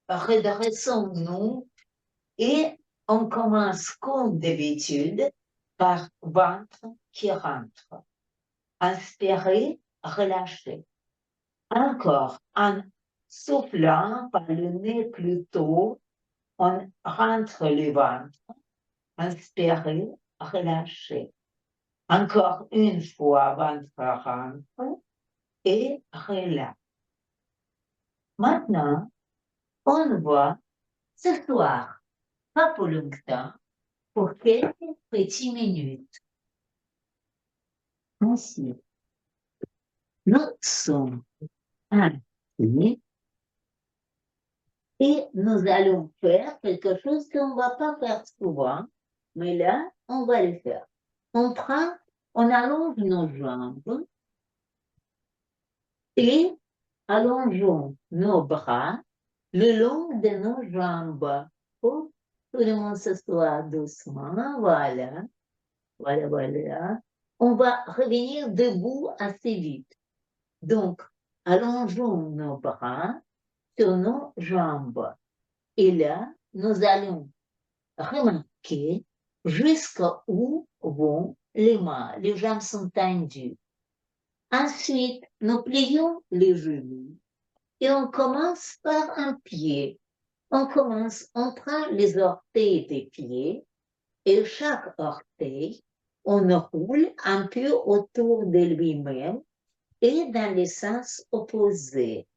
redressons-nous et on commence comme d'habitude par ventre qui rentre. Inspirer, relâcher. Encore, en soufflant par le nez plutôt, on rentre le ventre. Inspirer, relâcher. Encore une fois, ventre rentre et relâche. Maintenant, on va ce soir, pas pour longtemps, pour quelques petites minutes. Ainsi, nous sommes assis et nous allons faire quelque chose qu'on ne va pas faire souvent, mais là, on va le faire. On allonge nos jambes et allongeons nos bras le long de nos jambes. Pour tout le monde s'assoit doucement, voilà. On va revenir debout assez vite. Donc, allongeons nos bras sur nos jambes. Et là, nous allons remarquer jusqu'où vont les mains. Les jambes sont tendues. Ensuite, nous plions les genoux et on commence par un pied. On prend les orteils des pieds et chaque orteil, on roule un peu autour de lui-même et dans le sens opposé.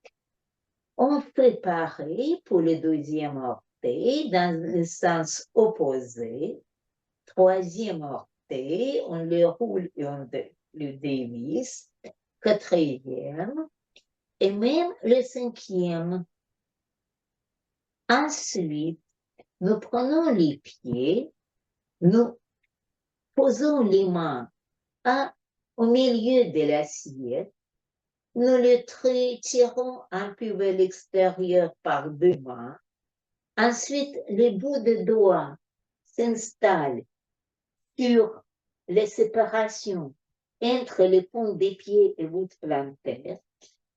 On fait pareil pour le deuxième orteil dans le sens opposé. Troisième orteil, on le roule et on le dévisse. Quatrième et même le cinquième. Ensuite, nous prenons les pieds, nous posons les mains au milieu de l'assiette, nous les tirons un peu vers l'extérieur par deux mains. Ensuite, les bouts de doigts s'installent sur les séparations entre les pointes des pieds et voûte plantaire.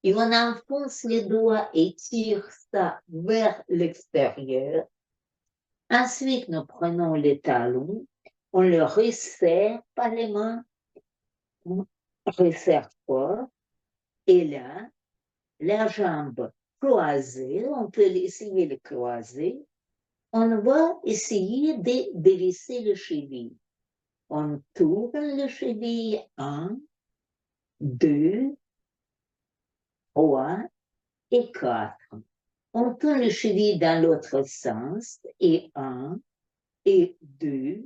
Et on enfonce les doigts et tire ça vers l'extérieur. Ensuite, nous prenons les talons, on le resserre par les mains, on resserre fort, et là, la jambe croisée, on peut essayer de croiser, on va essayer de dévisser le cheville. On tourne le cheville, 1, 2, 3 et 4. On tourne le cheville dans l'autre sens, et 1, et 2,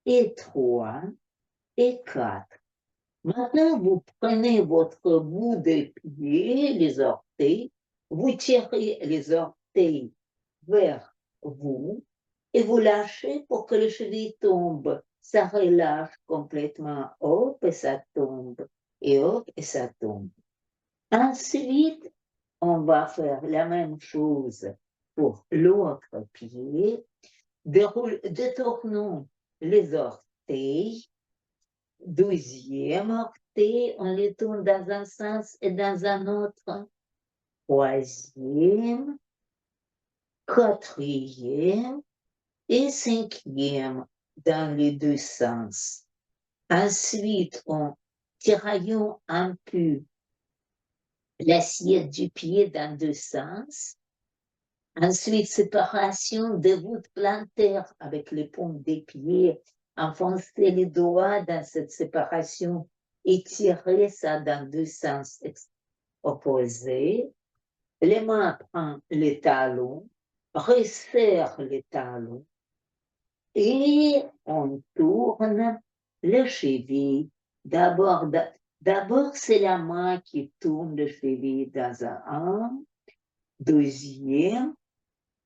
et 3, et 4. Maintenant, vous prenez votre bout de pied, les orteils, vous tirez les orteils vers vous et vous lâchez pour que le cheville tombe. Ça relâche complètement, hop, et ça tombe, et hop, et ça tombe. Ensuite, on va faire la même chose pour l'autre pied. Détournons les orteils. Deuxième orteil, on les tourne dans un sens et dans un autre. Troisième, quatrième et cinquième dans les deux sens. Ensuite, on tiraillons un peu l'assiette du pied dans deux sens. Ensuite, séparation des voûtes plantaires avec les paumes des pieds. Enfoncer les doigts dans cette séparation et tirer ça dans deux sens opposés. Les mains prennent les talons, resserrent les talons et on tourne le cheville. D'abord, c'est la main qui tourne le cheville dans un, deuxième,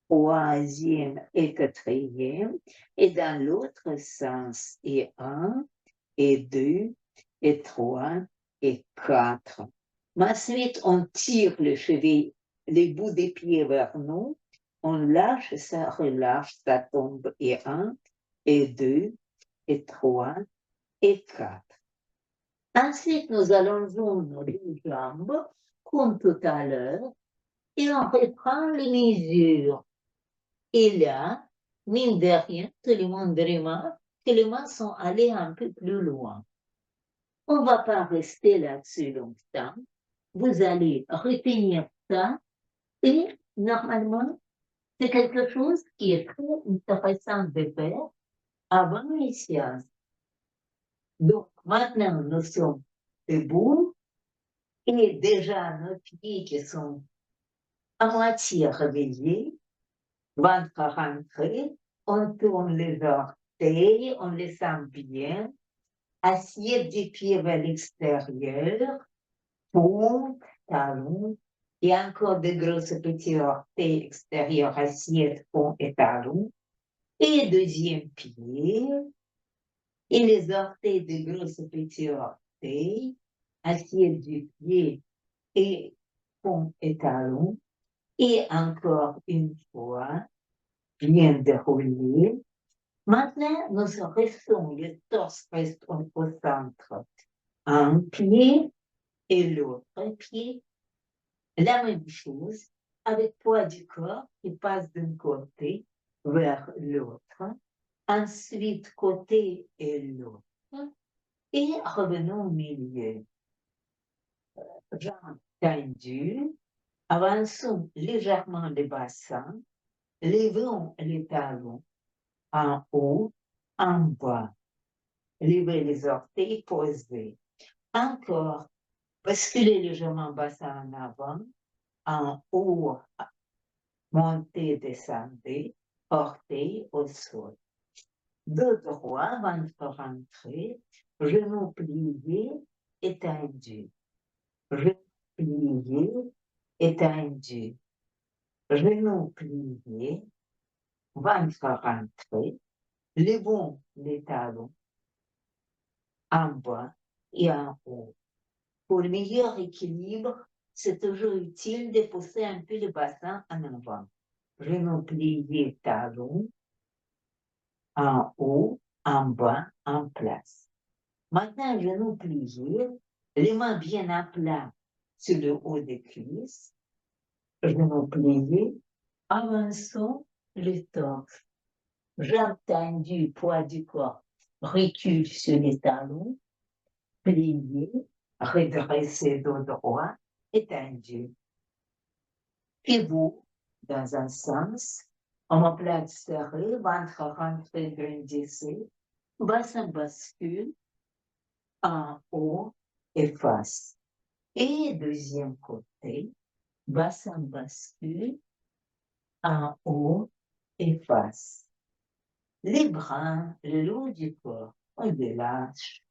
troisième et quatrième, et dans l'autre sens, et 1, et 2, et 3, et 4. Ensuite, on tire le cheville, les bouts des pieds vers nous, on lâche, ça relâche, ça tombe, et 1, et 2, et 3, et 4. Ensuite, nous allongeons nos deux jambes, comme tout à l'heure, et on reprend les mesures. Et là, mine de rien, tout le monde remarque que les mains sont allées un peu plus loin. On ne va pas rester là-dessus longtemps. Vous allez retenir ça et normalement, c'est quelque chose qui est très intéressant de faire avant les séances. Donc, maintenant, nous sommes debout et déjà nos pieds qui sont à moitié réveillés, ventre rentré, on tourne les orteils, on les sent bien, assiette des pieds vers l'extérieur, paume, talon, et encore de grosses petits orteils extérieurs, assiette, paume et talon, et deuxième pied, et les orteils de grosses petits orteils, assiette du pied et paume et talon, et encore une fois, bien déroulé. Maintenant, nous restons, le torse reste au centre. Un pied et l'autre pied, la même chose, avec poids du corps qui passe d'un côté vers l'autre, ensuite côté et l'autre, et revenons au milieu. Jambes tendues, avançons légèrement le bassin, levons les talons en haut, en bas, levez les orteils posés. Encore, basculez légèrement bassin en avant, en haut, montez, descendez, orteils au sol. Dos droit, ventre rentré, genoux pliés, étendus. Genoux pliés, étendus. Genoux pliés, ventre rentré, levons les talons en bas et en haut. Pour le meilleur équilibre, c'est toujours utile de pousser un peu le bassin en avant. Genoux pliés, talons, en haut, en bas, en place. Maintenant, genoux pliés, les mains bien à plat sur le haut des cuisses, genoux pliés, avançons le torse. Jambes tendues, poids du corps, recule sur les talons, pliés, redressez dos droit, étendu. Pivot dans un sens, omoplate serrée, ventre rentré, grandissé, bassin bascule, en haut et face. Et deuxième côté, bassin bascule, en haut et face. Les bras le long du corps, on les lâche.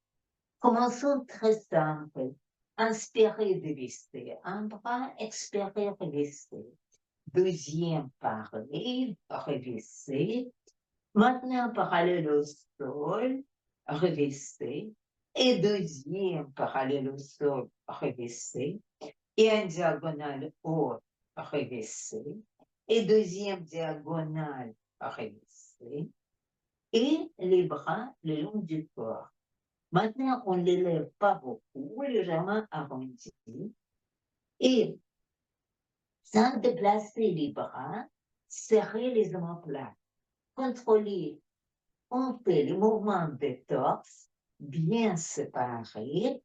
Commençons très simple. Inspirez, dévissez un bras, expirez, revissez. Deuxième parallèle, revissez. Maintenant, parallèle au sol, revissez. Et deuxième parallèle au sol, revissez. Et un diagonale haut, revissez. Et deuxième diagonale, revissez. Et les bras le long du corps. Maintenant, on ne les lève pas beaucoup, légèrement arrondis. Et sans déplacer les bras, serrez les omoplates. Contrôlez, on fait le mouvement de torse bien séparés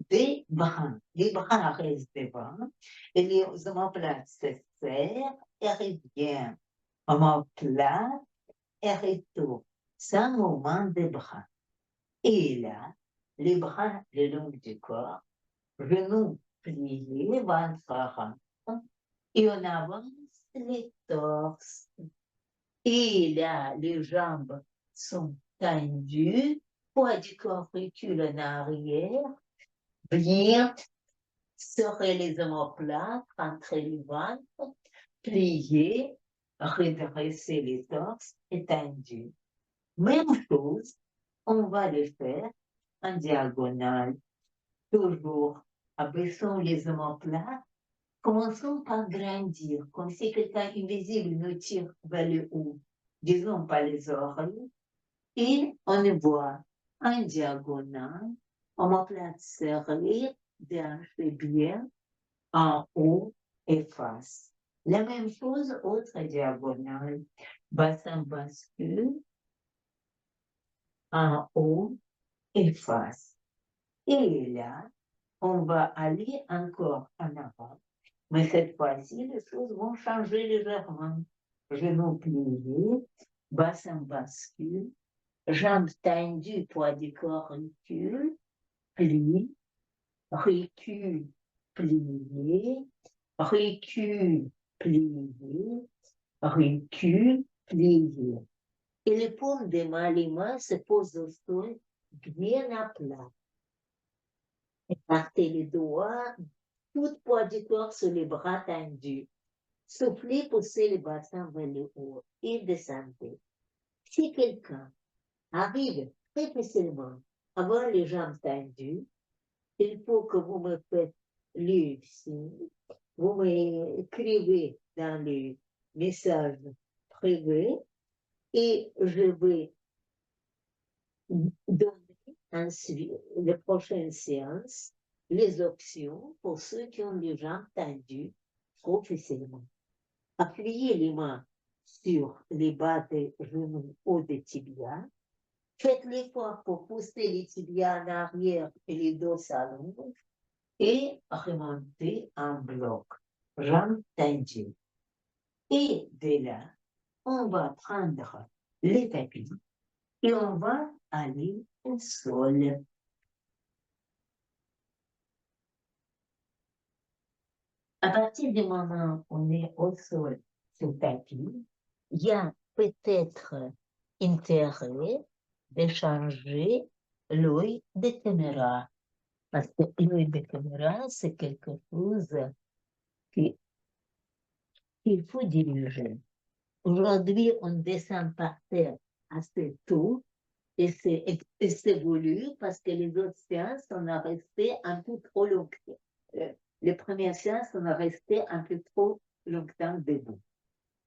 des bras. Les bras restent devant et les omoplates se serrent et reviennent. Omoplate et retour, sans mouvement des bras. Et là, les bras le long du corps, genoux pliés, ventre rentre, et on avance les torses. Et là, les jambes sont tendues, poids du corps recule en arrière, bien serrer les omoplates, rentrer le ventre, plier, redresser les torses, étendus. Même chose, on va le faire en diagonale, toujours abaissons les omoplates. Commençons par grandir, comme si quelqu'un invisible nous tire vers le haut. Disons pas les oreilles. Et on voit en diagonale, omoplate serrée, déhanché bien, en haut et face. La même chose, autre diagonale. Bassin bascule en haut et face. Et là, on va aller encore en avant. Mais cette fois-ci, les choses vont changer légèrement. Genoux pliés, bassin bascule, jambes tendues, poids du corps recule, plie, recule, plié, recule, plié, recule, plié. Et les paumes des mains, les mains se posent au sol bien à plat. Écartez les doigts, tout poids du corps sur les bras tendus. Soufflez, poussez le bassin vers le haut et descendez. Si quelqu'un arrive très facilement à avoir les jambes tendues, il faut que vous me faites le signe. Vous m'écrivez dans le message privé et je vais donner ensuite, les prochaines séances, les options pour ceux qui ont les jambes tendues trop facilement. Appuyez les mains sur les bas des genoux ou des tibias. Faites l'effort pour pousser les tibias en arrière et les dos s'allongent et remontez en bloc, jambes tendues. Et de là, on va prendre les tapis et on va aller au sol. À partir du moment où on est au sol sur tapis, il y a peut-être intérêt de changer l'œil de caméra. Parce que l'œil de caméra, c'est quelque chose qu'il faut diriger. Aujourd'hui, on descend par terre assez tôt et c'est voulu parce que les autres séances, on a resté un peu trop longtemps. Les premières séances, on a resté un peu trop longtemps debout.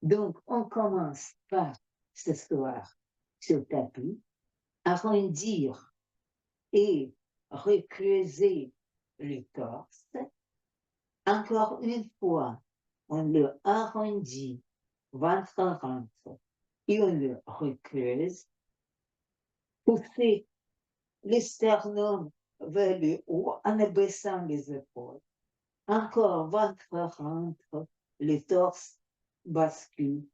Donc, on commence par ce soir sur le tapis, arrondir et recreuser le torse. Encore une fois, on le arrondit, ventre rentre, et on le recreuse. Pousser le sternum vers le haut en abaissant les épaules. Encore ventre rentre, le torse bascule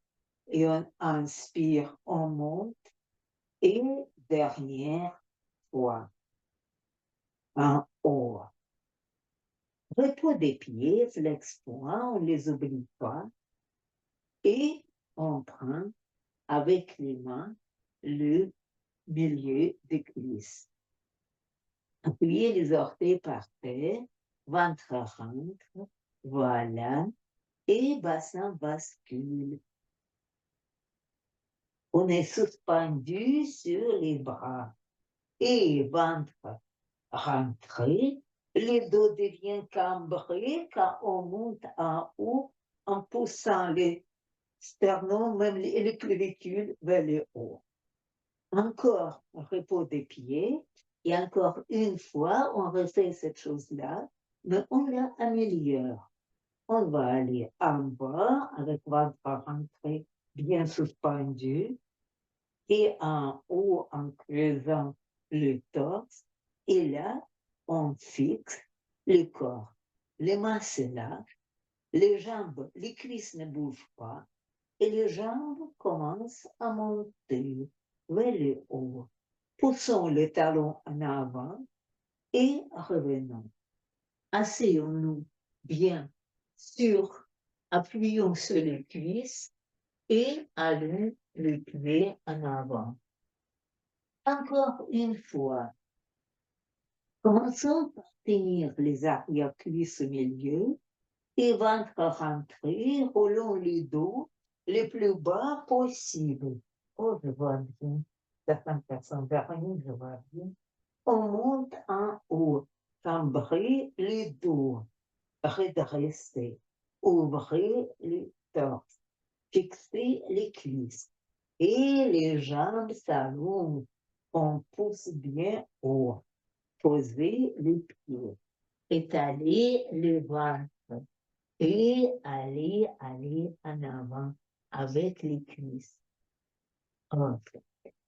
et on inspire, on monte et dernière fois en haut. Repos des pieds, flex-points, on ne les oublie pas et on prend avec les mains le milieu des cuisses. Appuyez les orteils par terre, ventre rentre, voilà, et bassin bascule. On est suspendu sur les bras et ventre rentré, le dos devient cambré quand on monte en haut en poussant les sternum, même les clavicules vers le haut. Encore un repos des pieds et encore une fois, on refait cette chose-là, mais on l'améliore. On va aller en bas avec ventre rentré bien suspendu et en haut en creusant le torse. Et là, on fixe le corps. Les mains se lâchent, les jambes, les cuisses ne bougent pas et les jambes commencent à monter vers le haut. Poussons le talon en avant et revenons. Asseyons-nous bien appuyons sur les cuisses et allons le pied en avant. Encore une fois, commençons par tenir les arrière-cuisses au milieu et ventre rentré, roulons le dos le plus bas possible. Oh, je vois bien. Certaines personnes vernis, je vois bien. On monte en haut, cambrez le dos, redressez, ouvrez le torse, fixez les cuisses et les jambes s'allongent. On pousse bien haut. Posez les pieds. Étalez le ventre. et aller en avant avec les cuisses. Okay.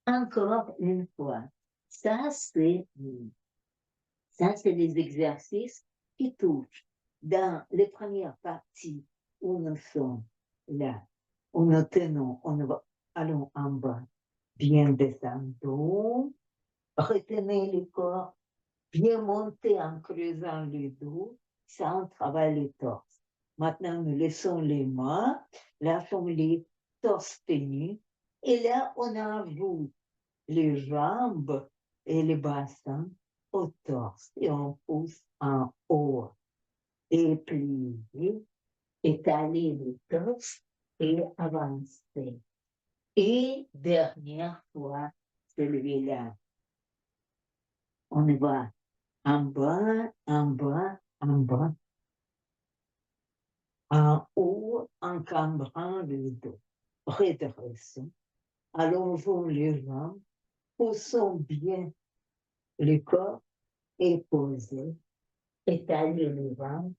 Encore une fois, ça c'est les exercices qui touchent dans les premières parties où nous sommes là, où nous tenons, allons en bas, bien descendons, retenez le corps, bien monter en creusant le dos, ça on travaille le torse. Maintenant, nous laissons les mains, lâchons les torses tenus, et là, on ajoute les jambes et les bassins au torse, et on pousse en haut, et plier, étaler le torse et avancer. Et dernière fois, celui-là, on va en bas, en bas, en bas, en haut, encambrant le dos. Redressons, allongeons les jambes, poussons bien le corps et posez, étalez le ventre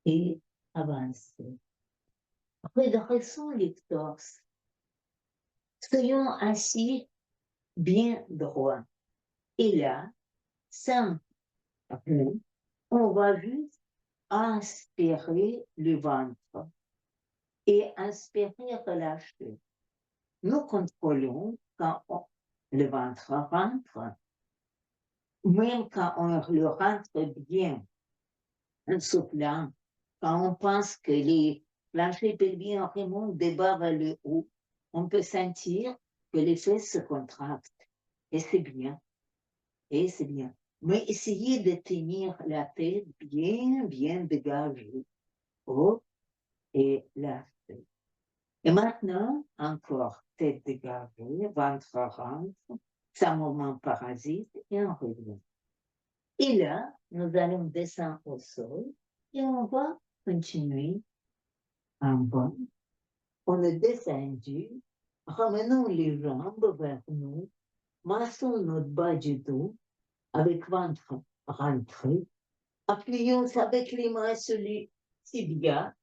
et avancez. Redressons les torses. Soyons assis bien droit. Et là, sans on va juste inspirer le ventre et inspirer, relâcher. Nous contrôlons quand le ventre rentre, même quand on le rentre bien, en soufflant, quand on pense que les planchers pelviens remontent des bas vers le haut, on peut sentir que les fesses se contractent. Et c'est bien. Et c'est bien. Mais essayez de tenir la tête bien, bien dégagée. Haut et lâchez. Et maintenant, encore tête dégagée, ventre rentre, sans mouvement parasite et on revient. Et là, nous allons descendre au sol et on va continuer en bas. On est descendu, ramenons les jambes vers nous, massons notre bas du dos avec ventre rentré, appuyons avec les mains sur les tibias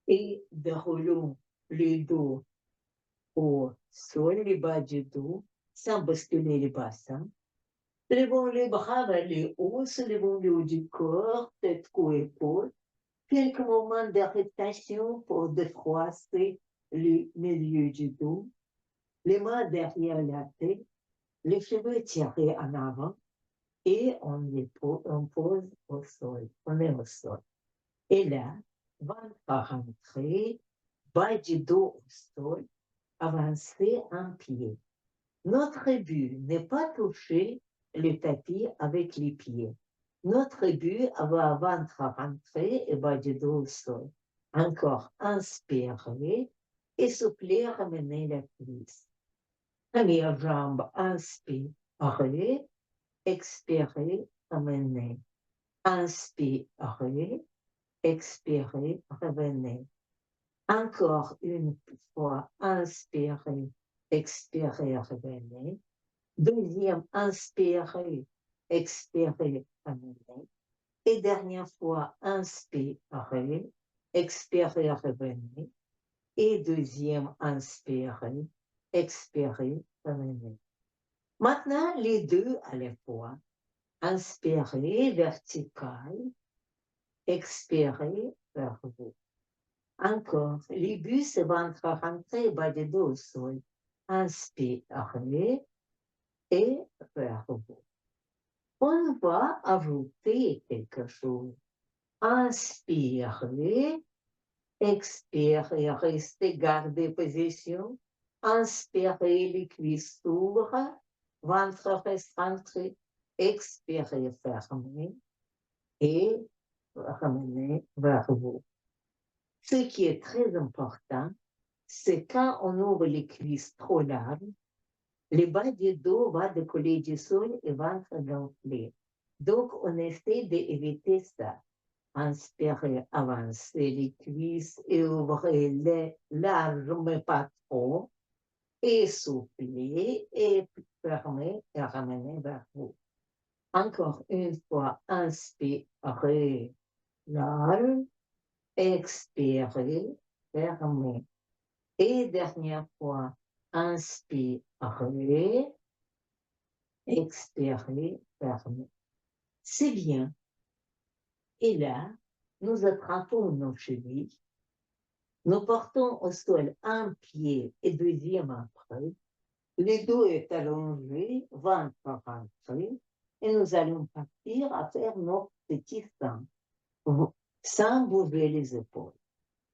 et déroulons le dos au sol, le bas du dos, sans basculer le bassin. Levons les bras vers le haut, soulevons le haut du corps, tête, cou, épaule. Quelques moments d'arrêtation pour défroisser le milieu du dos. Les mains derrière la tête, les cheveux tirés en avant et on pose au sol. On est au sol. Et là, ventre rentré, bas du dos au sol, avancer en pied. Notre but n'est pas toucher le tapis avec les pieds. Notre but, avoir ventre rentré et bas du dos au sol. Encore, inspirer, essouffler, ramener la cuisse. Première jambe, inspirer, expirer, ramener. Inspirer, expirer, revenez. Encore une fois, inspirez, expirez, revenez. Deuxième, inspirez, expirez, revenez. Et dernière fois, inspirez, expirez, revenez. Et deuxième, inspirez, expirez, revenez. Maintenant, les deux à la fois. Inspirez, vertical, expirez, vers vous. Encore, les bus vont rentrer bas du dos au sol. Inspirez et vers vous. On va ajouter quelque chose. Inspirez, expirez, restez, gardez position. Inspirez, les cuisses s'ouvrent, ventre reste rentré. Expirez, fermez et ramenez vers vous. Ce qui est très important, c'est quand on ouvre les cuisses trop larges, le bas du dos va décoller du sol et ventre gonfler. Donc, on essaie d'éviter ça. Inspirez, avancez les cuisses et ouvrez-les larges, mais pas trop. Essoufflez et fermez et ramenez vers vous. Encore une fois, inspirez large. Expirez, fermez. Et dernière fois, inspirez, expirez, fermez. C'est bien. Et là, nous attrapons nos chevilles, nous portons au sol un pied et deuxième après, le dos est allongé, ventre rentré, et nous allons partir à faire notre petit sang, sans bouger les épaules.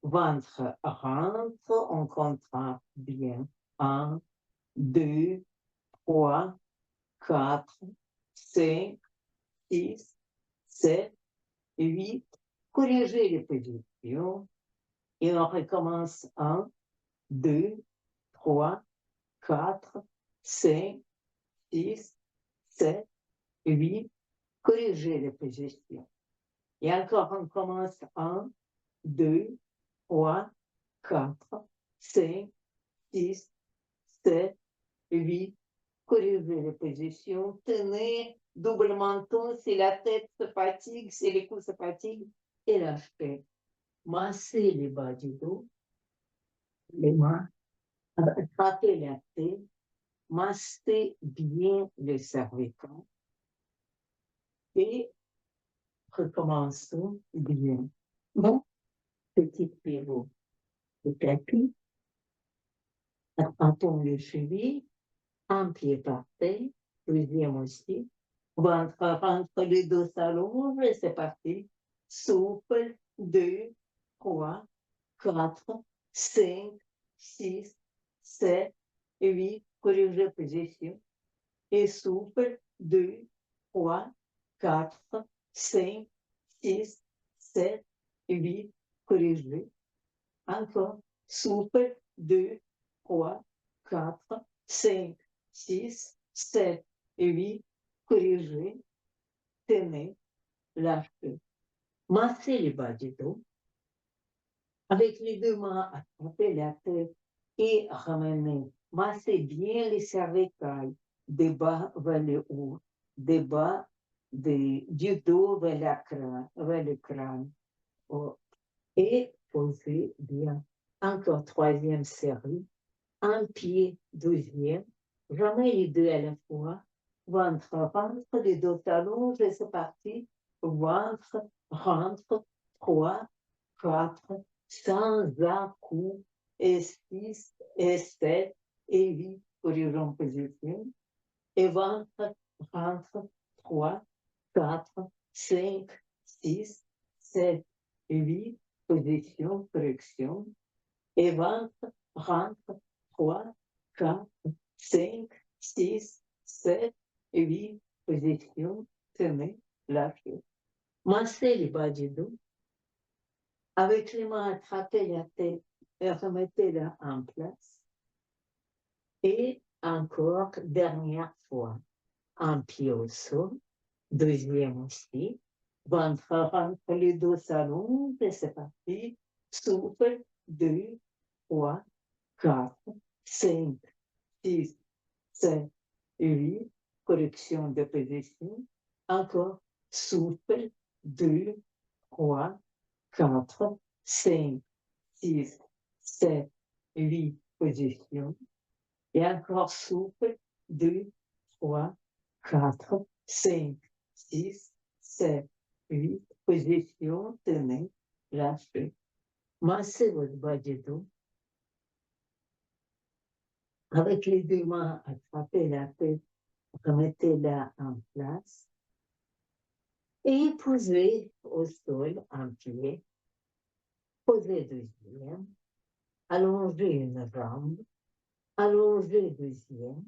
Ventre rentre, on contracte bien. 1, 2, 3, 4, 5, 6, 7, 8. Corrigez les positions. Et on recommence 1, 2, 3, 4, 5, 6, 7, 8. Corrigez les positions. Et encore, on commence 1, 2, 3, 4, 5, 6, 7, 8. Corrigez les positions. Tenez double menton si la tête se fatigue, si les coups se fatiguent. Et lâchez. Massez les bas du dos, les mains. Attrapez la tête. Massez bien le cervical. Et recommençons bien. Bon, petit pivot de tapis. Attrapons le cheville. Un pied par terre. Deuxième aussi. Ventre rentre, le dos s'allonge et c'est parti. Souffle. 2, 3, 4, 5, 6, 7, 8. Corrigez position. Et souffle. 2, 3, 4, 5, 6, 7, 8. Corrigez. Encore. Souffle. 2, 3, 4, 5, 6, 7, 8. Corrigez. Tenez. Lâchez. Massez les bas du dos. Avec les deux mains, attrapez la tête et ramenez. Massez bien les cervicales, des bas vers le haut, des bas du dos vers le crâne. Oh. Et posez bien. Encore troisième série. Un pied, deuxième. Jamais les deux à la fois. Ventre, rentre, les dos s'allongent et c'est parti. Ventre, rentre, 3, 4, sans à-coup, et 6, et 7, et 8, corrigeons position. Et ventre, rentre, 3, 4, 5, 6, 7, 8, position, correction. Et ventre, rentre, 3, 4, 5, 6, 7, 8, position, tenez, lâchez. Massez les bas du dos. Avec les mains, attrapez la tête et remettez-la en place. Et encore, dernière fois, un pied au sol, deuxième aussi. Ventre rentre, le dos s'allonge et c'est parti. Souffle, 2, 3, 4, 5, 6, 7, 8. Correction de position. Encore, souffle, 2, 3, 4, 5, 6, 7, 8 positions. Et encore souffle, 2, 3, 4, 5, 6, 7, 8 positions. Tenez, lâchez. Massez votre bas du dos. Avec les deux mains, attrapez la tête, remettez-la en place. Et posez au sol un pied. Posez deuxième. Allongez une jambe. Allongez deuxième.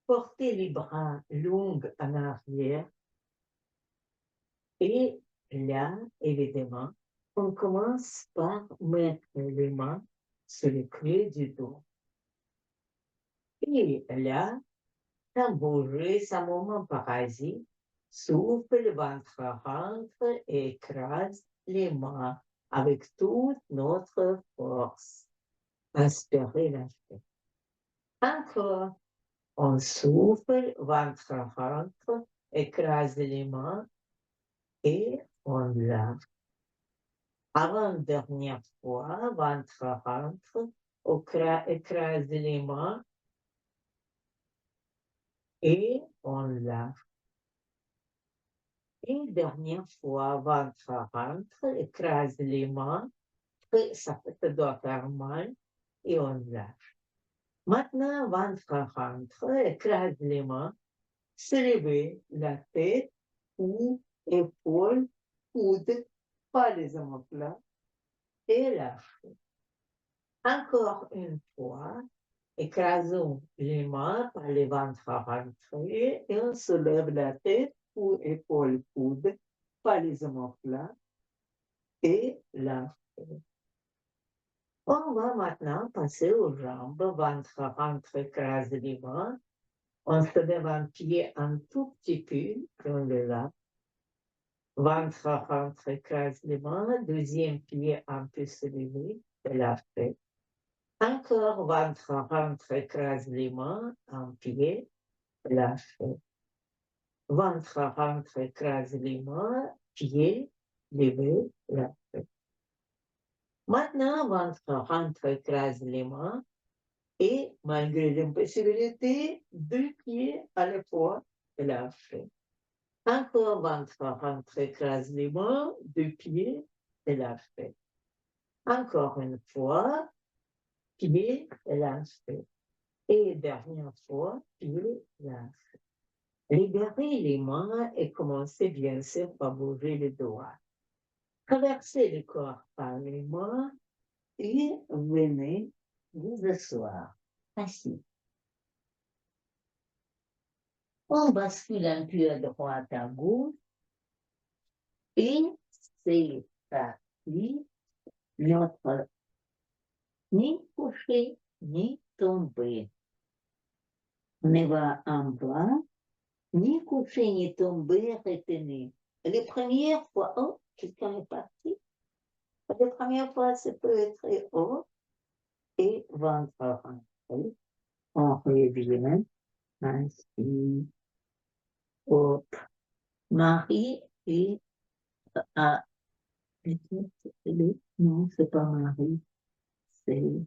Portez les bras longs en arrière. Et là, évidemment, on commence par mettre les mains sur le clé du dos. Et là, sans bouger, sans moment parasite, souffle, le ventre rentre et écrase les mains avec toute notre force. Inspirez, lâchez. Encore. On souffle, ventre rentre, écrase les mains et on lâche. Avant-dernière fois, ventre rentre, écrase les mains et on lâche. Et dernière fois, ventre rentre, écrase les mains, ça doit faire mal et on lâche. Maintenant, ventre rentre, écrase les mains, se lever la tête ou épaule, coude, pas les omoplates et lâcher. Encore une fois, écrasons les mains par les ventres rentrés et on se lève la tête ou épaule, coude, pas les omoplates et lâcher. On va maintenant passer aux jambes, ventre rentre, écrase les mains. On se lève un pied un tout petit peu et on le lâche. Ventre rentre, écrase les mains. Deuxième pied un peu se lever et lâcher. Encore ventre rentre, écrase les mains, un pied, lâcher. Ventre rentre, écrase les mains, pied, levé, lâcher. Maintenant, ventre rentre, écrase les mains et malgré l'impossibilité, 2 pieds à la fois, lâcher. Encore ventre rentre, écrase les mains, 2 pieds, lâcher. Encore une fois, pied, lâcher. Et dernière fois, pied, lâcher. Libérez les mains et commencez bien sûr par bouger les doigts. Traversez le corps par les mains et venez vous asseoir assis. On bascule un peu à droite, à gauche et c'est parti. Notre ni couché ni tombé. On va en bas, ni couché ni tombé, retenez. Les premières fois, oh, quelqu'un est parti. La première fois, ça peut être haut et ventre rentré. On revient ainsi. Hop. Marie et à. Non, c'est pas Marie. C'est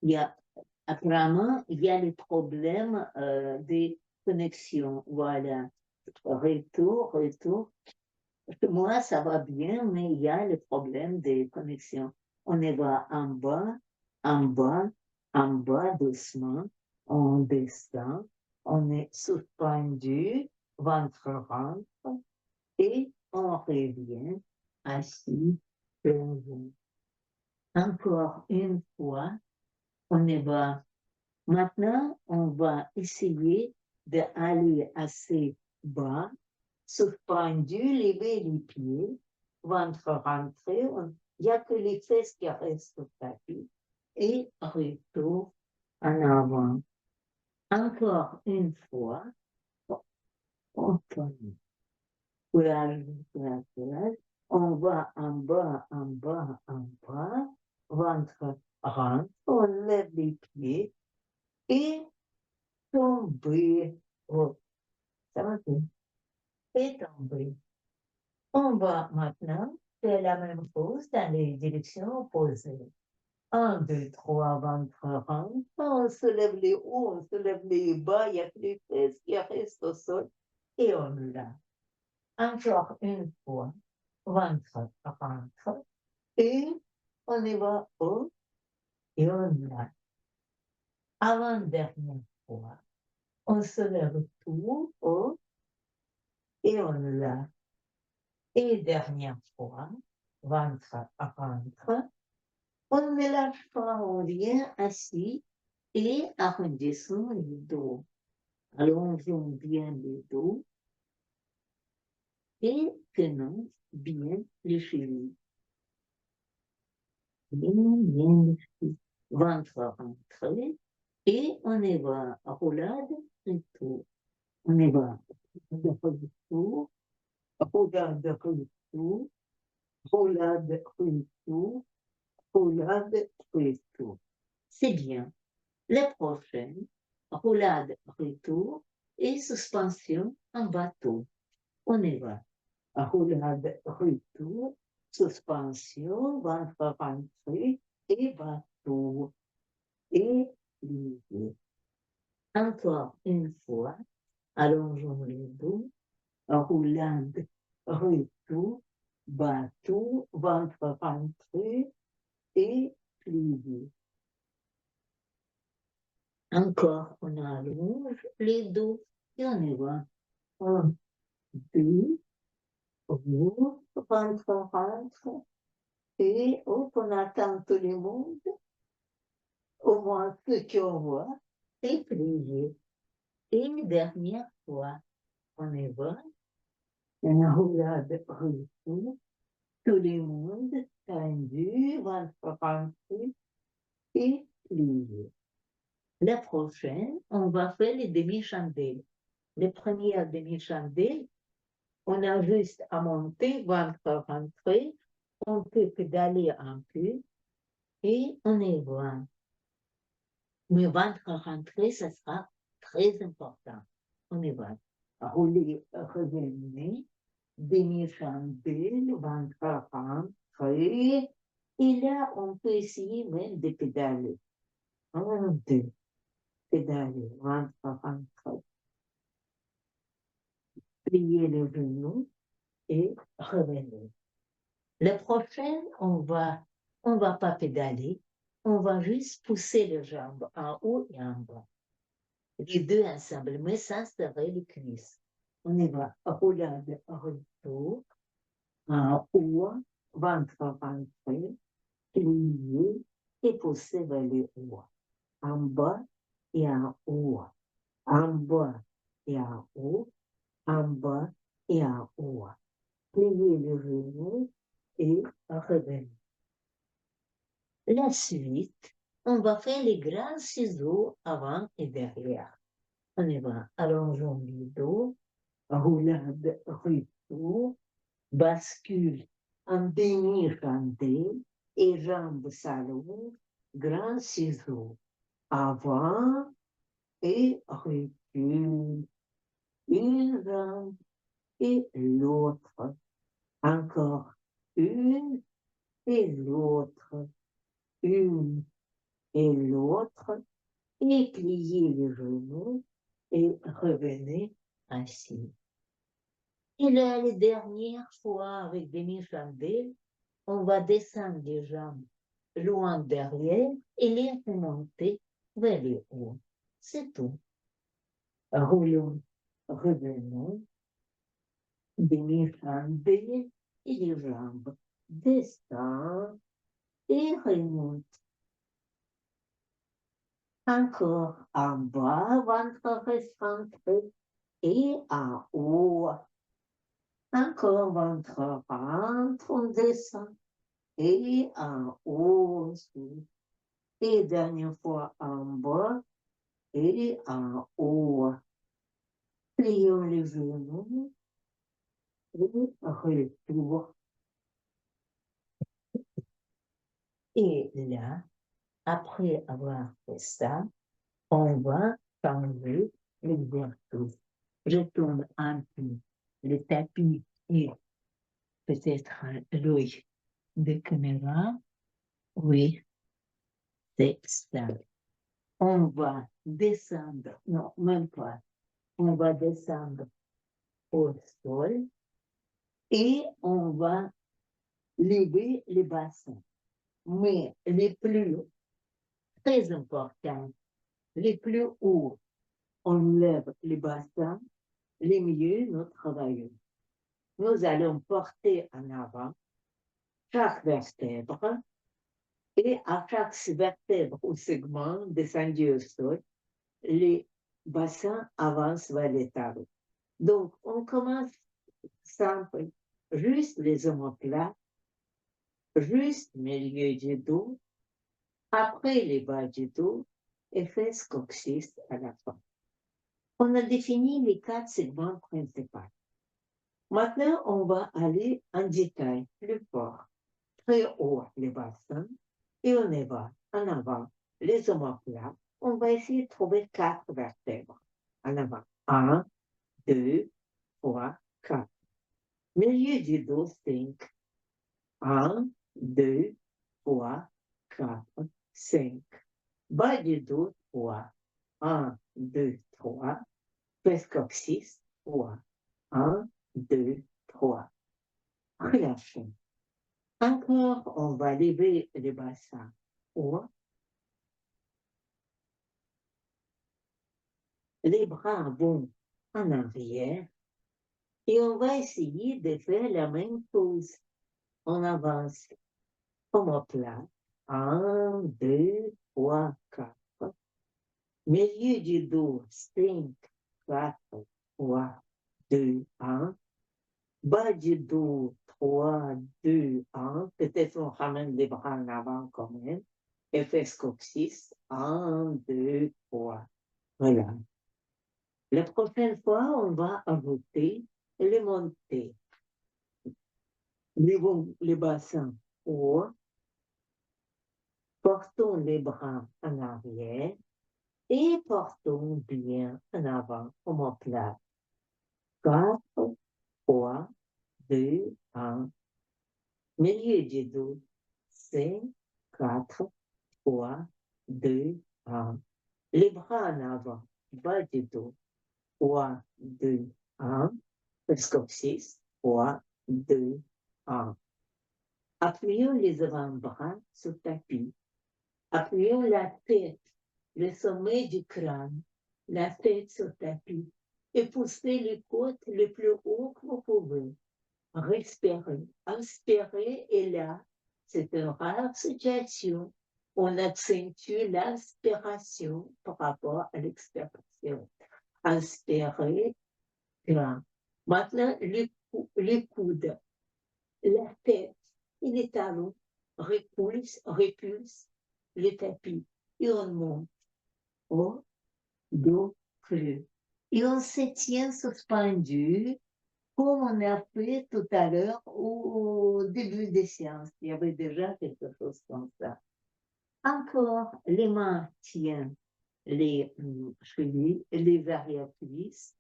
il y a, apparemment, il y a les problèmes des connexions. Voilà. Retour. Moi, ça va bien, mais il y a le problème des connexions. On y va en bas, en bas, doucement. On descend. On est suspendu, ventre rentre, et on revient assis. Encore une fois, on y va. Maintenant, on va essayer d'aller assez bas, suspendu, lever les pieds, ventre rentré. Il n'y a que les fesses qui restent au tapis. Et retour en avant. Encore une fois, on tourne. Courage. On va en bas, ventre rentre, on lève les pieds et tomber. Oh, ça va bien. Et tomber. On va maintenant faire la même chose dans les directions opposées. 1, 2, 3, ventre rentre, on se lève les hauts, on se lève les bas, il y a que les fesses qui restent au sol et on lâche. Encore une fois, ventre rentre et on y va haut et on lâche. Avant-dernière fois, on se lève tout haut et on lâche. Et dernière fois, ventre rentre, on ne lâche pas, on vient assis et arrondissons le dos. Allongeons bien le dos et tenons bien les chevilles. Bien les chevilles. Ventre rentré et on y va roulade retour. On y va retour, roulade retour, roulade retour, roulade retour. C'est bien. La prochaine, roulade retour et suspension en bateau. On y va. Roulade retour, suspension, ventre rentré et bateau et plié. Encore une fois, allongeons les dos, roulade, retour, bateau, ventre rentré et plié. Encore, on allonge les dos et on y va. 1, 2, roule, ventre rentre et on attend tout le monde, au moins ceux qui on voit, et plié. Et une dernière fois, on y va. Une roulade retour, tout le monde tendu, ventre rentré et plié. La prochaine, on va faire les demi-chandelles. Les premières demi-chandelles, on a juste à monter, ventre rentré, on peut pédaler un peu et on y va. Mais ventre rentré, ça sera très important. On y va. Rouler, revenir, demi-chandelle, ventre rentré. Et là, on peut essayer même de pédaler. 1, 2, pédaler, ventre rentré. Plier le genou et revenir. La prochaine, on va pas pédaler, on va juste pousser les jambes en haut et en bas. Les deux ensemble, mais ça serait les cuisses. On y va, roulade, retour, en haut, ventre rentré, plié et pousser vers le haut. En bas et en haut, en bas et en haut, en bas et en haut. Plier le genou et revenir. La suite, on va faire les grands ciseaux avant et derrière. On y va, allongeons le dos, roulade, retour, bascule en demi-chandelle et jambes s'allongent, grands ciseaux, avant et recule, une jambe et l'autre, encore une et l'autre, une et l'autre, et pliez les genoux et revenez ainsi. Et là, la dernière fois, avec demi-chandelle, on va descendre les jambes loin derrière et les remonter vers le haut. C'est tout. Roulons, revenons, demi-chandelle et les jambes descendent et remontent. Encore en bas, ventre recentré et en haut. Encore ventre rentre, on descend et en haut aussi. Et dernière fois en bas et en haut. Plions les genoux et retour. Et là, après avoir fait ça, on va changer l'exercice. Je tourne un peu le tapis et peut-être l'œil de caméra. Oui, c'est ça. On va descendre, non, même pas. On va descendre au sol et on va lever les bassins. Mais les plus très importants, les plus hauts, on lève les bassins, les mieux nous travaillons. Nous allons porter en avant chaque vertèbre et à chaque vertèbre ou segment descendu au sol, les bassins avancent vers les tables. Donc, on commence simple, juste les omoplates, juste milieu du dos, après les bas du dos et fesses coccyx à la fin. On a défini les 4 segments principaux. Maintenant, on va aller en détail plus fort. Très haut les bassins et on y va en avant les omoplates. On va essayer de trouver 4 vertèbres. En avant. 1, 2, 3, 4. Milieu du dos, 5. 1, 2, 3, 4, 5. Bas du dos, 3. 1, 2, 3. Fesse coccyx, 3. 1, 2, 3. Relâchez. Encore, on va lever le bassin. 3. Les bras vont en arrière. Et on va essayer de faire la même chose. On avance. Omoplate. 1, 2, 3, 4. Milieu du dos. 5, 4, 3, 2, 1. Bas du dos. 3, 2, 1. Peut-être on ramène les bras en avant quand même. Et fesse coccyx. 1, 2, 3. Voilà. La prochaine fois, on va ajouter les montées. Levons les bassins haut, portons les bras en arrière et portons bien en avant omoplate. 4, 3, 2, 1. Milieu du dos. 5, 4, 3, 2, 1. Les bras en avant, bas du dos. 3, 2, 1. Coccyx. 3, 2, 1. Appuyons les avant-bras sur le tapis. Appuyons la tête, le sommet du crâne, la tête sur le tapis et poussez les côtes le plus haut que vous pouvez. Respirez. Inspirez et là, c'est une rare situation. On accentue l'inspiration par rapport à l'expiration. Inspirez, grand. Maintenant, les coudes, la tête et les talons repulsent le tapis et on monte au dos creux. Et on se tient suspendu comme on a fait tout à l'heure au début des séances. Il y avait déjà quelque chose comme ça. Encore, les mains tiennent les chevilles, les arrière-cuisses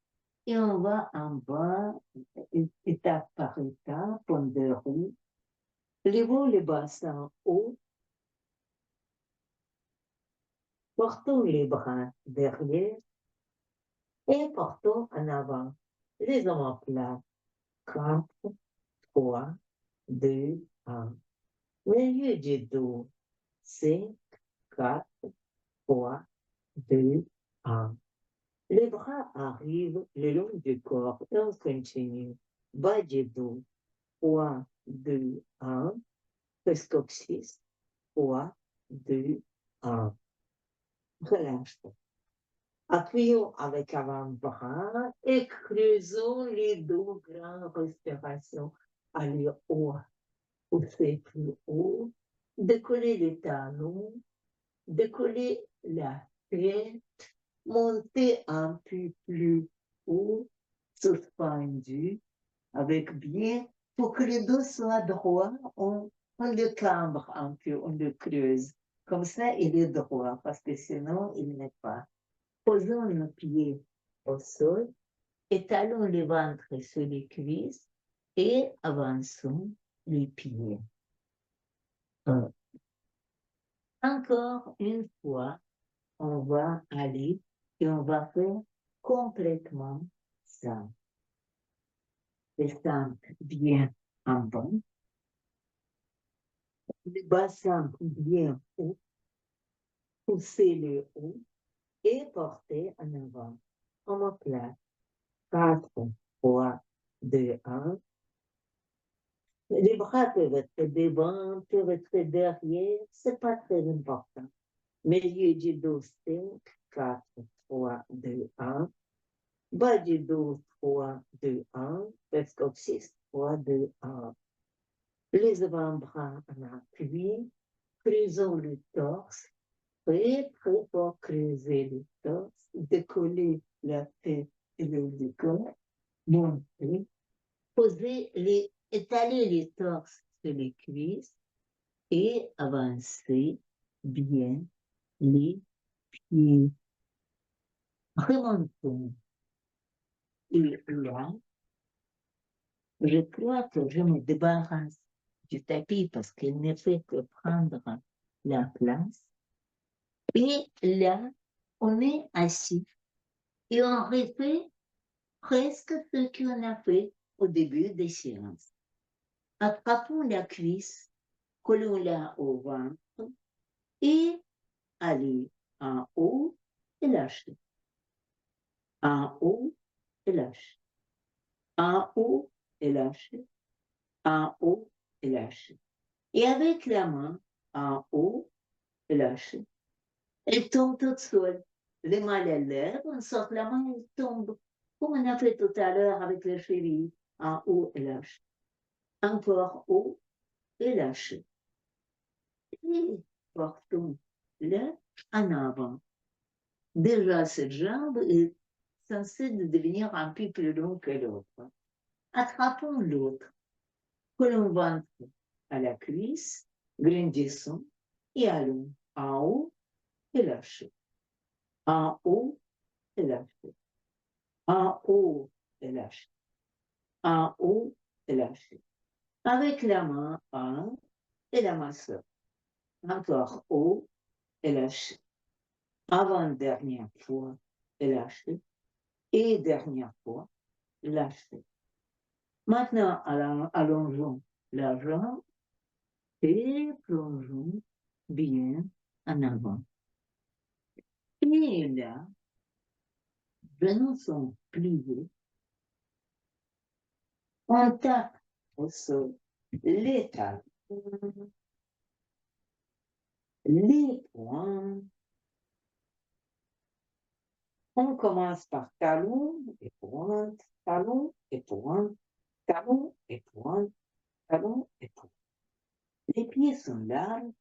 et on va en bas, étape par étape, on déroule. Levons les bassins haut. Portons les bras derrière et portons en avant les omoplates. 4, 3, 2, 1. Milieu du dos. 5, 4, 3, 2, 1. Les bras arrivent le long du corps et on continue. Bas du dos. 3, 2, 1. Fesse coccyx. 3, 2, 1. Relâche. Appuyons avec avant-bras et creusons les deux grandes respirations. Aller haut, pousser plus haut, décoller les talons, décoller la tête, monter un peu plus haut, suspendu, avec bien, pour que le dos soit droit, on le cambre un peu, on le creuse. Comme ça, il est droit, parce que sinon, il n'est pas. Posons nos pieds au sol, étalons le ventre sur les cuisses et avançons les pieds. Encore une fois, on va aller et on va faire complètement ça. Descendre bien en bas, le bassin bien haut, pousser le haut et porter en avant. Omoplate. 4, 3, 2, 1. Les bras peuvent être devant, peuvent être derrière, c'est pas très important. Milieu du dos, 5, 4, 3, 2, 1. Bas du dos, 3, 2, 1. Fesse coccyx, 3, 2, 1. Les avant-bras en appui. Creusons le torse. Très fort creuser le torse. Décoller la tête et le corps. Monter. Étaler les torses sur les cuisses et avancer bien les pieds. Remontons. Et là, je crois que je me débarrasse du tapis parce qu'il ne fait que prendre la place. Et là, on est assis et on refait presque ce qu'on a fait au début des séances. Attrapons la cuisse, collons-la au ventre et allez en haut et lâchez. En haut et lâchez. En haut et lâchez. En haut et lâchez. Et avec la main en haut et lâchez. Elle tombe toute seule. Les mains à l'air, on sort la main, elle tombe. Comme on a fait tout à l'heure avec les chevilles. En haut et lâchez. Encore haut et lâchez. Et portons là en avant. Déjà, cette jambe est censée devenir un peu plus longue que l'autre. Attrapons l'autre. Collons ventre à la cuisse, grandissons et allons en haut et lâchez. En haut et lâchez. En haut et lâchez. En haut et lâchez. Avec la main en et la main seule. Encore haut et lâchez. Avant-dernière fois et lâchez. Et dernière fois, lâchez. Maintenant, allongeons la jambe et plongeons bien en avant. Et là, genoux sont pliés. On tape au sol les talons, les poings. On commence par talon et pointe, talon et pointe, talon et pointe, talon et pointe. Les pieds sont larges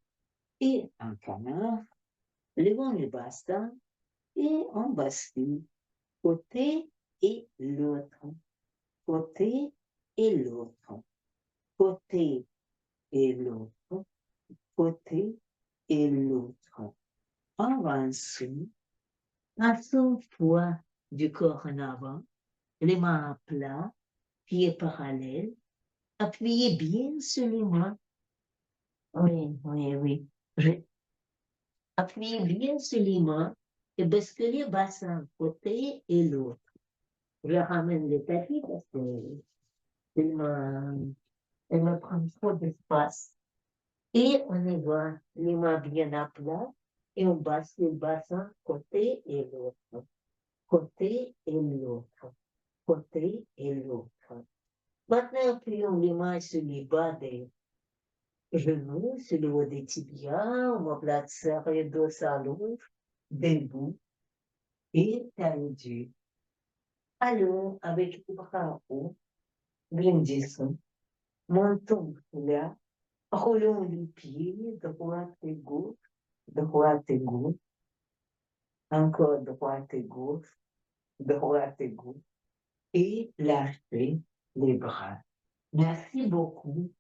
et en canard. Levons le bassin et on bascule côté et l'autre, côté et l'autre, côté et l'autre, côté et l'autre. Avançons, passons poids du corps en avant, les mains à plat, pieds parallèles, appuyez bien sur les mains. Oui, oui, oui. Appuyez bien sur les mains et basculez bassin côté et l'autre. Je ramène le tapis parce que elle me prend trop d'espace. Et on y va, les mains bien à plat, et on passe le bassin côté et l'autre, côté et l'autre, côté et l'autre. Maintenant, plions les mains sur les bas des genoux, sur le haut des tibias, on va placer le dos à l'autre, debout et tendu. Allons avec les bras hauts, grandissons, montons là, roulons les pieds, droite et gauche, droite et gauche, encore droite et gauche, et lâchez les bras. Merci beaucoup.